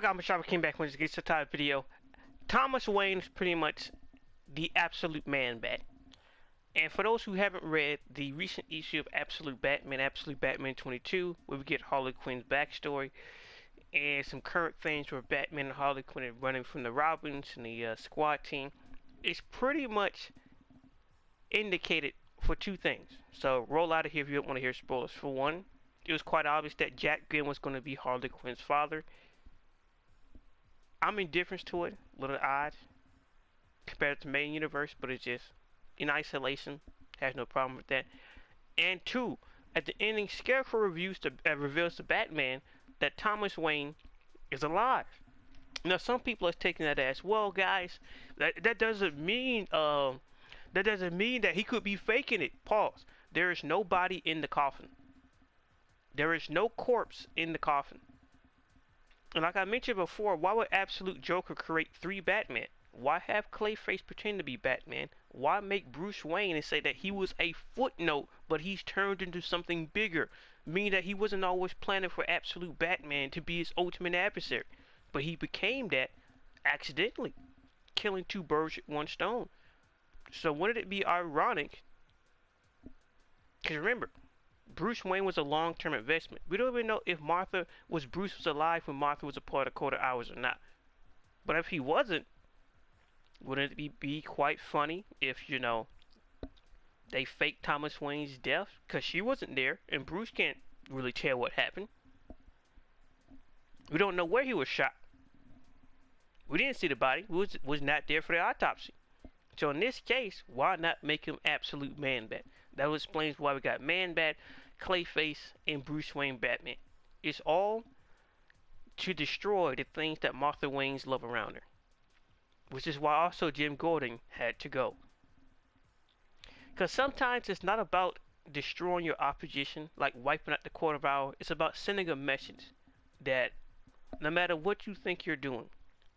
What got my shopper came back when this gets to type video. Thomas Wayne is pretty much the absolute Manbat. And for those who haven't read the recent issue of Absolute Batman 22, where we get Harley Quinn's backstory and some current things where Batman and Harley Quinn are running from the Robins and the squad team, it's pretty much indicated for two things. So roll out of here if you don't want to hear spoilers. For one, it was quite obvious that Jack Glenn was going to be Harley Quinn's father. I'm indifferent to it, a little odd compared to the main universe, but it's just in isolation, has no problem with that. And two, at the ending, Scarecrow reveals to Batman that Thomas Wayne is alive. Now, some people are taking that as, well, guys, that doesn't mean that he could be faking it. Pause. There is no body in the coffin. There is no corpse in the coffin. And like I mentioned before, why would Absolute Joker create 3 Batman? Why have Clayface pretend to be Batman? Why make Bruce Wayne and say that he was a footnote, but he's turned into something bigger? Meaning that he wasn't always planning for Absolute Batman to be his ultimate adversary. But he became that accidentally, killing 2 birds with 1 stone. So wouldn't it be ironic? Because remember, Bruce Wayne was a long-term investment. We don't even know if Bruce was alive when Martha was a part of Quarter Hours or not. But if he wasn't, wouldn't it be quite funny if, you know, they faked Thomas Wayne's death? Because she wasn't there, and Bruce can't really tell what happened. We don't know where he was shot. We didn't see the body. We was not there for the autopsy. So in this case, why not make him Absolute Manbat? That explains why we got Manbat, Clayface, and Bruce Wayne Batman. It's all to destroy the things that Martha Wayne's love around her. Which is why also Jim Gordon had to go. Because sometimes it's not about destroying your opposition, like wiping out the Quarter of Hour. It's about sending a message that no matter what you think you're doing,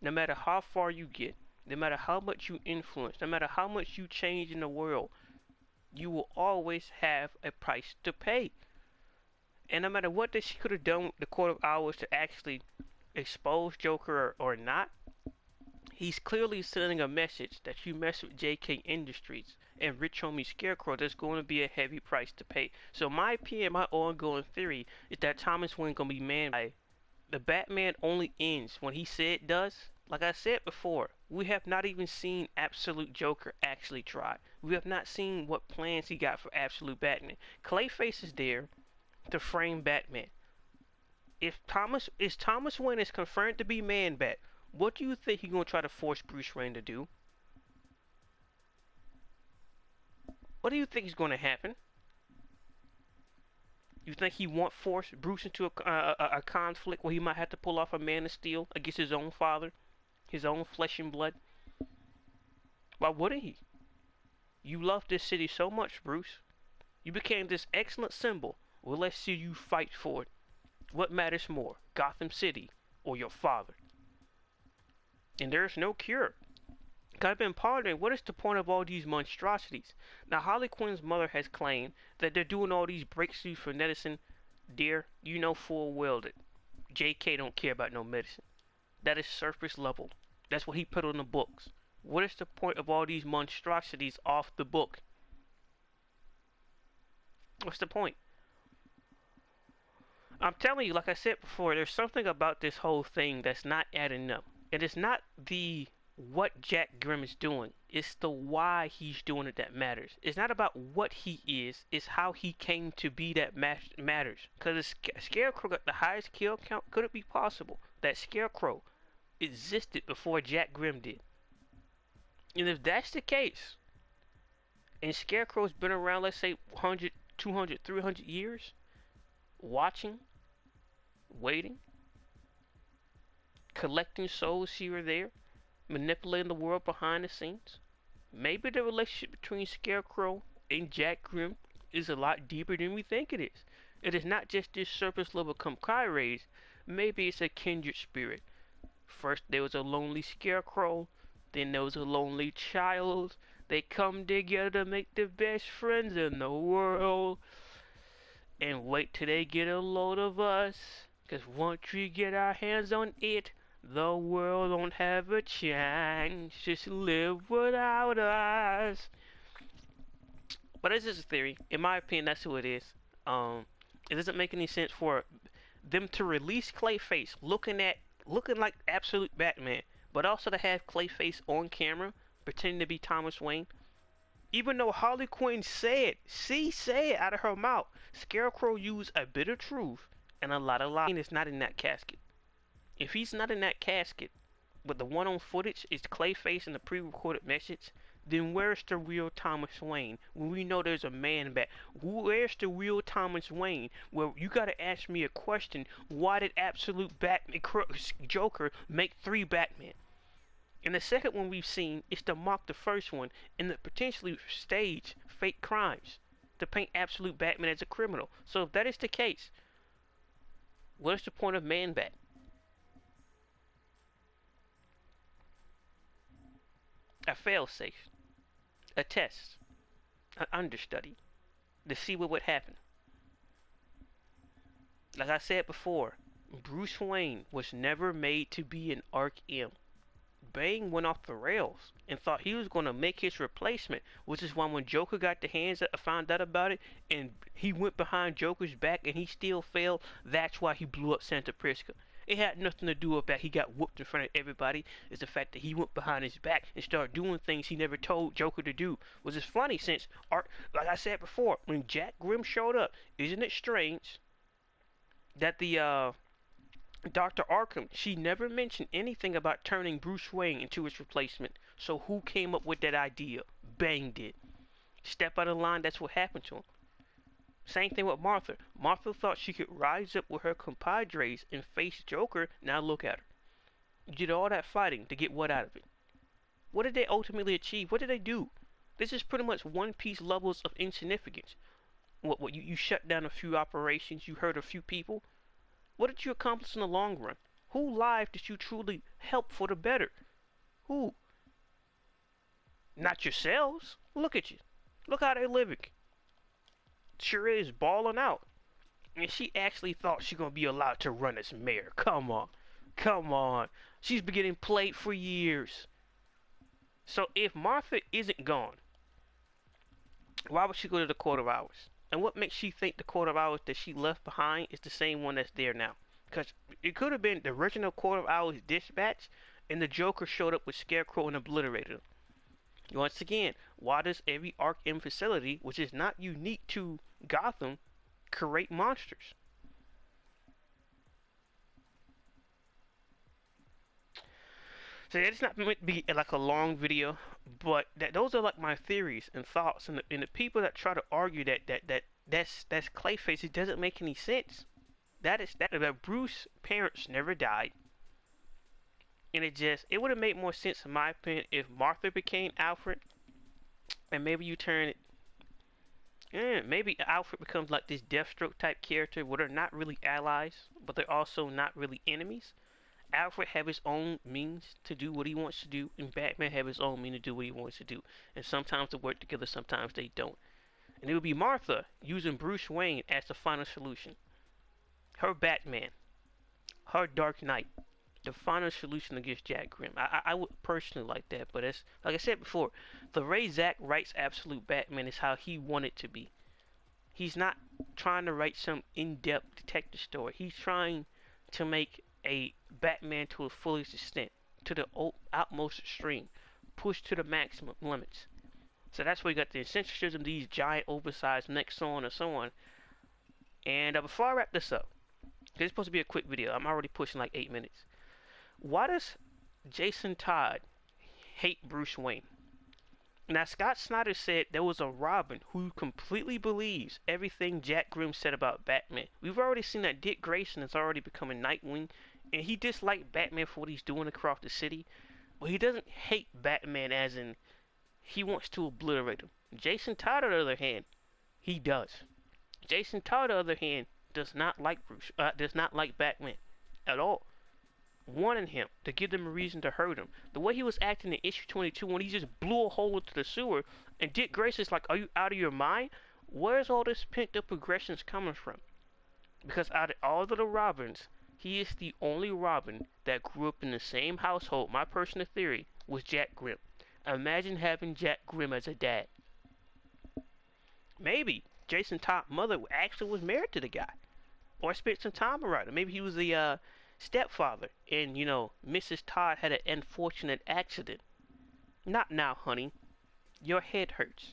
no matter how far you get, no matter how much you influence, no matter how much you change in the world, you will always have a price to pay. And no matter what she could have done with the Quarter of Hours to actually expose Joker or not, he's clearly sending a message that you mess with JK Industries and Rich Homie Scarecrow, there's going to be a heavy price to pay. So my opinion, my ongoing theory, is that Thomas Wayne going to be Manbat. The Batman only ends when he said it does. Like I said before, we have not even seen Absolute Joker actually try. We have not seen what plans he got for Absolute Batman. Clayface is there to frame Batman. If Thomas Wayne is confirmed to be Manbat, what do you think he's going to try to force Bruce Wayne to do? What do you think is going to happen? You think he won't force Bruce into a conflict where he might have to pull off a Man of Steel against his own father? His own flesh and blood? Why wouldn't he? You love this city so much, Bruce. You became this excellent symbol. Well, let's see you fight for it. What matters more, Gotham City or your father? And there's no cure. I've been pondering, what is the point of all these monstrosities? Now, Harley Quinn's mother has claimed that they're doing all these breakthroughs for medicine. Dear, you know full well that JK don't care about no medicine. That is surface level. That's what he put on the books. What is the point of all these monstrosities off the book? What's the point? I'm telling you, like I said before, there's something about this whole thing that's not adding up. And it's not the what Jack Grimm is doing. It's the why he's doing it that matters. It's not about what he is. It's how he came to be that matters. Because Scarecrow got the highest kill count. Could it be possible that Scarecrow existed before Jack Grimm did? And if that's the case, and Scarecrow's been around, let's say 100, 200, 300 years, watching, waiting, collecting souls here or there, manipulating the world behind the scenes, maybe the relationship between Scarecrow and Jack Grimm is a lot deeper than we think it is. It is not just this surface level camaraderie. Maybe it's a kindred spirit. First there was a lonely Scarecrow, then there was a lonely child. They come together to make the best friends in the world. And wait till they get a load of us. Cause once we get our hands on it, The world don't have a chance, just live without us. But this is a theory. In my opinion, that's who it is. It doesn't make any sense for them to release Clayface looking like absolute Batman, but also to have Clayface on camera pretending to be Thomas Wayne. Even though Harley Quinn said, she said out of her mouth, Scarecrow used a bit of truth and a lot of lies. Is not in that casket. If he's not in that casket, but the one on footage is Clayface and the pre-recorded message, then where's the real Thomas Wayne? When we know there's a man back, where's the real Thomas Wayne? Well, you gotta ask me a question. Why did Absolute Batman Joker make 3 Batman? And the second one we've seen is to mock the first one and to potentially stage fake crimes to paint Absolute Batman as a criminal. So if that is the case, what is the point of Manbat? A failsafe, a test, an understudy to see what would happen. Like I said before, Bruce Wayne was never made to be an Arc M. Bane went off the rails and thought he was going to make his replacement, which is why when Joker got the hands that found out about it and he went behind Joker's back and he still failed, that's why he blew up Santa Prisca. It had nothing to do with that he got whooped in front of everybody. It's the fact that he went behind his back and started doing things he never told Joker to do. Which is funny since, like I said before, when Jack Grimm showed up, isn't it strange that the Dr. Arkham, she never mentioned anything about turning Bruce Wayne into his replacement. So who came up with that idea? Bane did. Step out of line, that's what happened to him. Same thing with Martha. Martha thought she could rise up with her compadres and face Joker. Now look at her. You did all that fighting to get what out of it? What did they ultimately achieve? What did they do? This is pretty much One Piece levels of insignificance. What you shut down a few operations, you hurt a few people. What did you accomplish in the long run? Whose life did you truly help for the better? Who? Not yourselves. Look at you. Look how they're living. Sure is balling out. And she actually thought she gonna be allowed to run as mayor. Come on. Come on. She's been getting played for years. So if Martha isn't gone, why would she go to the Court of Hours? And what makes she think the Court of Hours that she left behind is the same one that's there now? Because it could have been the original Court of Hours dispatch, and the Joker showed up with Scarecrow and obliterated him. Once again, why does every Arc M facility, which is not unique to Gotham, create monsters? So it's not meant to be like a long video, but those are like my theories and thoughts. And the people that try to argue that's Clayface, it doesn't make any sense. That Bruce's parents never died. And it would have made more sense in my opinion if Martha became Alfred, and maybe you turn it, maybe Alfred becomes like this Deathstroke type character where they're not really allies, but they're also not really enemies. Alfred have his own means to do what he wants to do, and Batman have his own means to do what he wants to do. And sometimes they work together, sometimes they don't. And it would be Martha using Bruce Wayne as the final solution. Her Batman, her Dark Knight, the final solution against Jack Grimm. I would personally like that, but it's like I said before, the Ray Zack writes Absolute Batman is how he wanted to be. He's not trying to write some in-depth detective story. He's trying to make a Batman to a fullest extent, to the utmost extreme, pushed to the maximum limits. So that's where you got the eccentricism, these giant oversized necks, so on and so on. And before I wrap this up, this is supposed to be a quick video. I'm already pushing like 8 minutes. Why does Jason Todd hate Bruce Wayne? Now, Scott Snyder said there was a Robin who completely believes everything Jack Grimm said about Batman. We've already seen that Dick Grayson is already becoming Nightwing, and he disliked Batman for what he's doing across the city. But he doesn't hate Batman as in he wants to obliterate him. Jason Todd, on the other hand, he does. Jason Todd, on the other hand, does not like Batman at all. Wanting him to give them a reason to hurt him. The way he was acting in issue 22 when he just blew a hole into the sewer, and Dick Grayson's like, are you out of your mind? Where's all this pent up aggressions coming from? Because out of all of the Robins, He is the only Robin that grew up in the same household. My personal theory was Jack Grimm. Imagine having Jack Grimm as a dad. Maybe Jason Todd's mother actually was married to the guy, or spent some time around him. Maybe he was the stepfather, and Mrs. Todd had an unfortunate accident. Not now, honey. Your head hurts.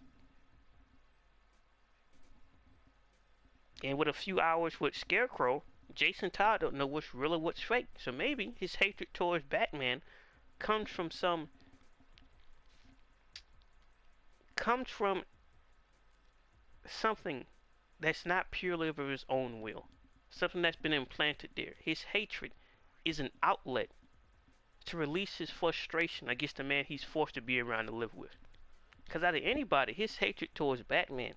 And with a few hours with Scarecrow, Jason Todd don't know what's real or what's fake. So maybe his hatred towards Batman comes from something that's not purely of his own will. Something that's been implanted there. His hatred is an outlet to release his frustration against the man he's forced to be around to live with. Because out of anybody, his hatred towards Batman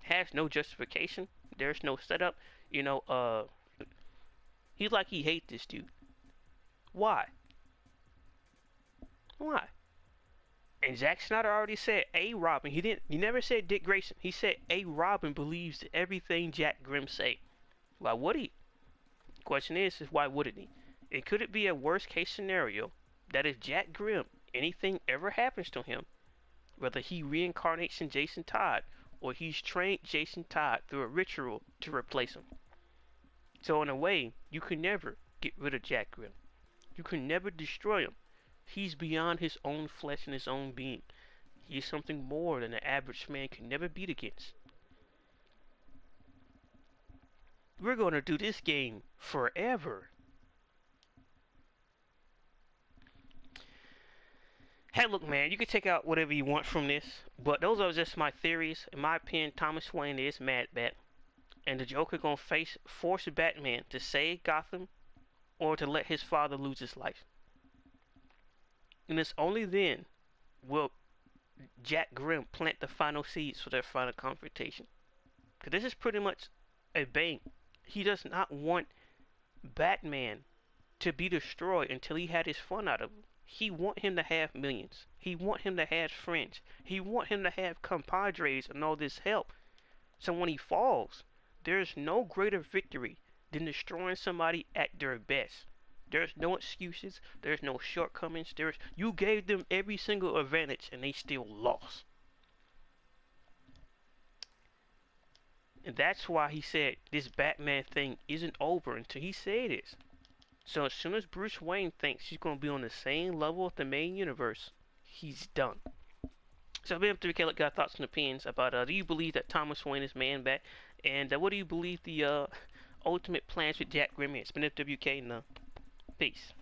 has no justification. There's no setup. He's like he hates this dude. Why? Why? And Zack Snyder already said a Robin. He never said Dick Grayson. He said a Robin believes everything Jack Grimm say. Why would he? Question is why wouldn't he? And could it be a worst case scenario that if Jack Grimm, anything ever happens to him, whether he reincarnates in Jason Todd or he's trained Jason Todd through a ritual to replace him? So in a way, you can never get rid of Jack Grimm. You can never destroy him. He's beyond his own flesh and his own being. He's something more than an average man can never beat against. We're going to do this game forever. Hey, look, man, you can take out whatever you want from this, but those are just my theories. In my opinion, Thomas Wayne is Manbat, and the Joker gonna force Batman to save Gotham or to let his father lose his life. And it's only then will Jack Grimm plant the final seeds for their final confrontation. Because this is pretty much a bang. He does not want Batman to be destroyed until he had his fun out of him. He want him to have millions. He want him to have friends. He want him to have compadres and all this help. So when he falls, there's no greater victory than destroying somebody at their best. There's no excuses. There's no shortcomings. You gave them every single advantage and they still lost. And that's why he said this Batman thing isn't over until he said it is. So as soon as Bruce Wayne thinks he's going to be on the same level with the main universe, he's done. So I've been up to Caleb, got thoughts and opinions about do you believe that Thomas Wayne is Man-Bat? And what do you believe the ultimate plans with Jack Grimm is? It's been FWK and peace.